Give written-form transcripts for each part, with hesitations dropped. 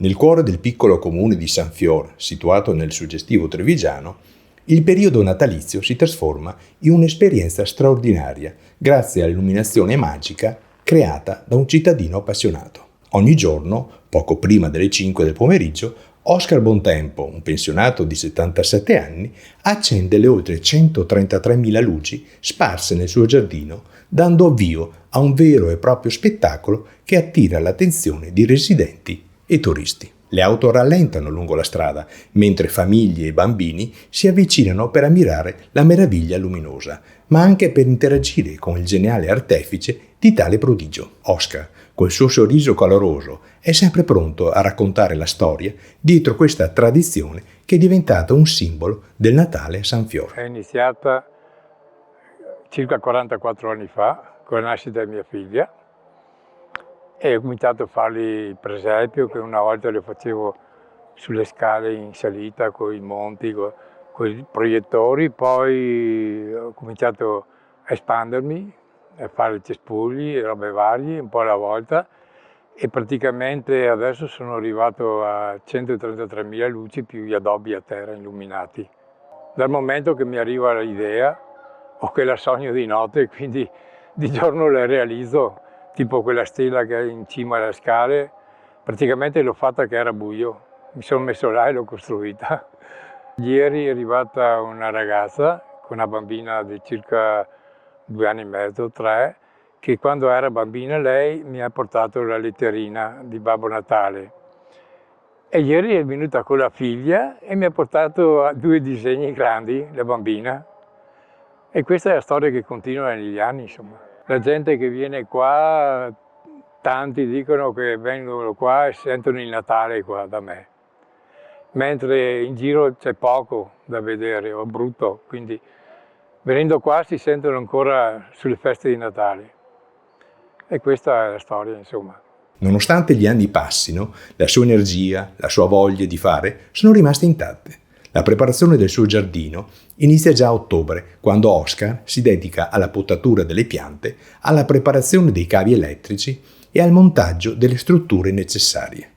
Nel cuore del piccolo comune di San Fior, situato nel suggestivo Trevigiano, il periodo natalizio si trasforma in un'esperienza straordinaria grazie all'illuminazione magica creata da un cittadino appassionato. Ogni giorno, poco prima delle 5 del pomeriggio, Oscar Bontempo, un pensionato di 77 anni, accende le oltre 133.000 luci sparse nel suo giardino, dando avvio a un vero e proprio spettacolo che attira l'attenzione di residenti e turisti. Le auto rallentano lungo la strada, mentre famiglie e bambini si avvicinano per ammirare la meraviglia luminosa, ma anche per interagire con il geniale artefice di tale prodigio. Oscar, col suo sorriso caloroso, è sempre pronto a raccontare la storia dietro questa tradizione che è diventata un simbolo del Natale a San Fior. È iniziata circa 44 anni fa, con la nascita di mia figlia, e ho cominciato a fargli il presepio, che una volta lo facevo sulle scale in salita, con i monti, con i proiettori. Poi ho cominciato a espandermi, a fare cespugli e robe varie, un po' alla volta, e praticamente adesso sono arrivato a 133.000 luci più gli addobbi a terra illuminati. Dal momento che mi arriva l'idea, o che la sogno di notte, quindi di giorno la realizzo, tipo quella stella che è in cima alle scale, praticamente l'ho fatta che era buio, mi sono messo là e l'ho costruita. Ieri è arrivata una ragazza con una bambina di circa 2 anni e mezzo, 3, che quando era bambina lei mi ha portato la letterina di Babbo Natale. E ieri è venuta con la figlia e mi ha portato 2 disegni grandi, la bambina. E questa è la storia che continua negli anni, insomma. La gente che viene qua, tanti dicono che vengono qua e sentono il Natale qua da me. Mentre in giro c'è poco da vedere, o brutto, quindi venendo qua si sentono ancora sulle feste di Natale. E questa è la storia, insomma. Nonostante gli anni passino, la sua energia, la sua voglia di fare sono rimaste intatte. La preparazione del suo giardino inizia già a ottobre, quando Oscar si dedica alla potatura delle piante, alla preparazione dei cavi elettrici e al montaggio delle strutture necessarie.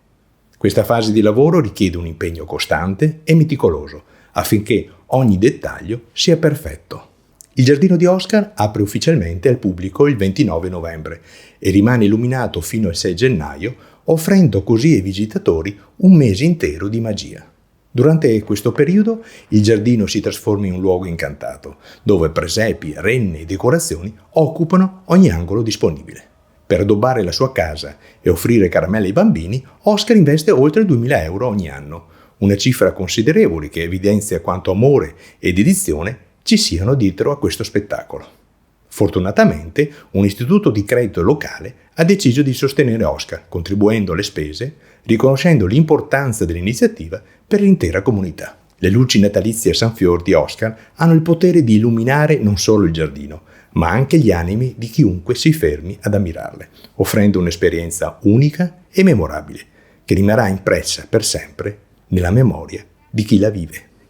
Questa fase di lavoro richiede un impegno costante e meticoloso, affinché ogni dettaglio sia perfetto. Il giardino di Oscar apre ufficialmente al pubblico il 29 novembre e rimane illuminato fino al 6 gennaio, offrendo così ai visitatori un mese intero di magia. Durante questo periodo il giardino si trasforma in un luogo incantato, dove presepi, renne e decorazioni occupano ogni angolo disponibile. Per addobbare la sua casa e offrire caramelle ai bambini, Oscar investe oltre 2.000 euro ogni anno, una cifra considerevole che evidenzia quanto amore e dedizione ci siano dietro a questo spettacolo. Fortunatamente, un istituto di credito locale ha deciso di sostenere Oscar, contribuendo alle spese, riconoscendo l'importanza dell'iniziativa per l'intera comunità. Le luci natalizie a San Fior di Oscar hanno il potere di illuminare non solo il giardino, ma anche gli animi di chiunque si fermi ad ammirarle, offrendo un'esperienza unica e memorabile, che rimarrà impressa per sempre nella memoria di chi la vive.